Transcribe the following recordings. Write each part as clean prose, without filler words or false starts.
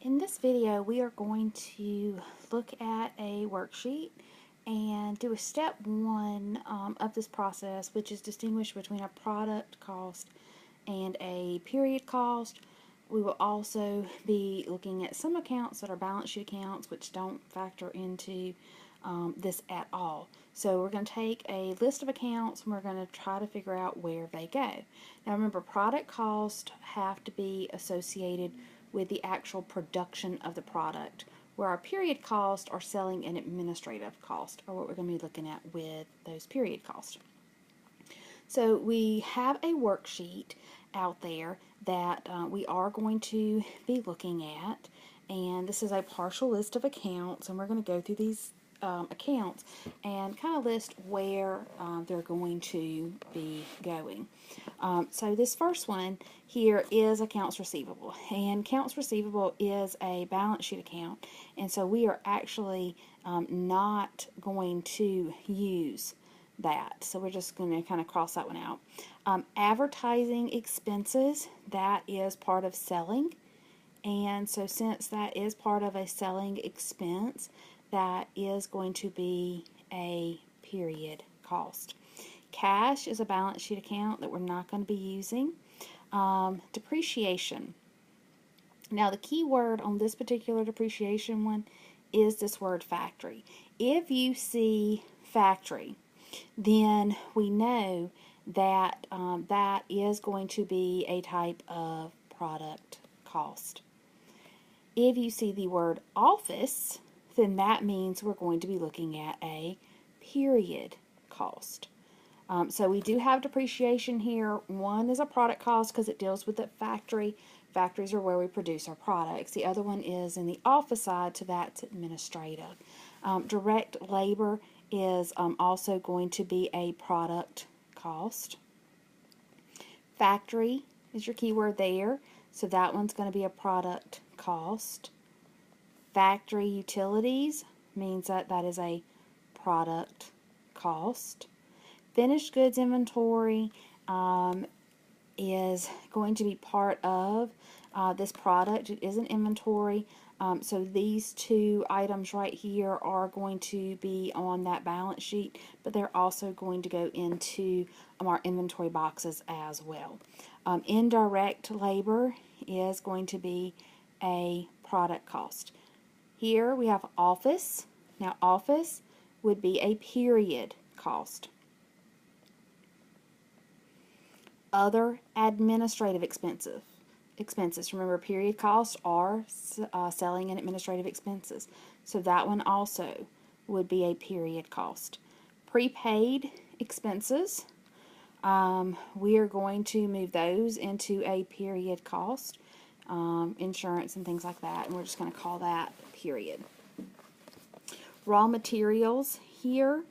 In this video, we are going to look at a worksheet and do a step one of this process, which is distinguish between a product cost and a period cost. We will also be looking at some accounts that are balance sheet accounts, which don't factor into this at all. So we're going to take a list of accounts and we're going to try to figure out where they go. Now remember, product costs have to be associated with the actual production of the product, where our period costs are selling and administrative costs are what we're going to be looking at with those period costs. So we have a worksheet out there that we are going to be looking at, and this is a partial list of accounts, and we're going to go through these accounts and kind of list where they're going to be going. So this first one here is accounts receivable, and accounts receivable is a balance sheet account, and so we are actually not going to use that. So we're just going to kind of cross that one out. Advertising expenses, that is part of selling, and so since that is part of a selling expense, that is going to be a period cost. Cash is a balance sheet account that we're not going to be using. Depreciation. Now the key word on this particular depreciation one is this word factory. If you see factory, then we know that that is going to be a type of product cost. If you see the word office, then that means we're going to be looking at a period cost. So we do have depreciation here. One is a product cost because it deals with the factory. Factories are where we produce our products. The other one is in the office side, so that's administrative. Direct labor is also going to be a product cost. Factory is your keyword there, so that one's going to be a product cost. Factory utilities means that that is a product cost. Finished goods inventory is going to be part of this product. It is an inventory. So these two items right here are going to be on that balance sheet, but they're also going to go into our inventory boxes as well. Indirect labor is going to be a product cost. Here we have office. Now office would be a period cost. Other administrative expenses. Remember, period costs are selling and administrative expenses. So that one also would be a period cost. Prepaid expenses, we are going to move those into a period cost. Insurance and things like that, and we're just going to call that period. Raw materials here,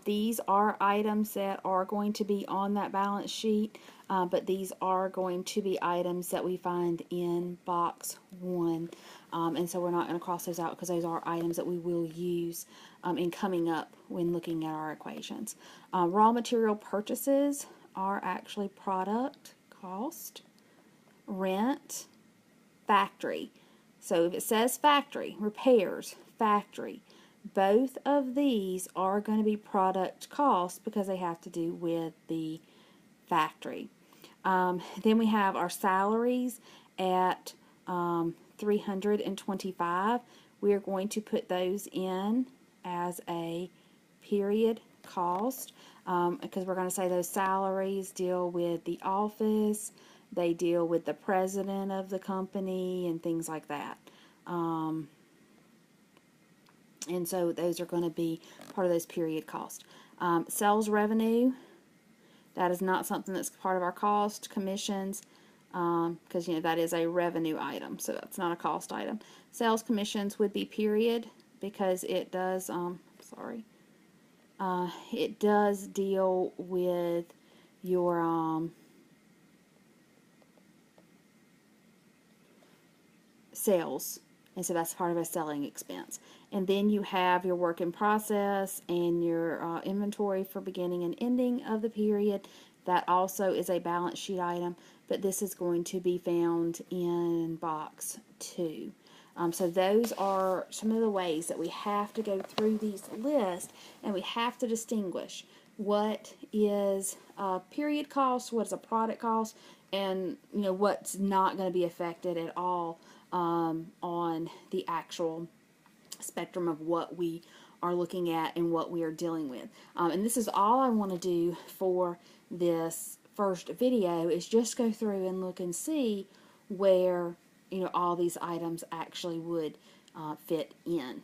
these are items that are going to be on that balance sheet, but these are going to be items that we find in box 1, and so we're not going to cross those out because those are items that we will use in coming up when looking at our equations. Raw material purchases are actually product cost. Rent, factory. So if it says factory, repairs, factory, both of these are going to be product costs because they have to do with the factory. Then we have our salaries at 325. We are going to put those in as a period cost because we're going to say those salaries deal with the office, they deal with the president of the company and things like that. And so those are going to be part of those period costs. Sales revenue, that is not something that's part of our cost. Commissions, because that is a revenue item, so that's not a cost item. Sales commissions would be period because it does, it does deal with your sales, and so that's part of a selling expense. And then you have your work in process and your inventory for beginning and ending of the period. That also is a balance sheet item, but this is going to be found in box 2. So those are some of the ways that we have to go through these lists, and we have to distinguish what is a period cost, what is a product cost, and what's not going to be affected at all on the actual spectrum of what we are looking at and what we are dealing with. And this is all I want to do for this first video, is just go through and look and see where all these items actually would fit in.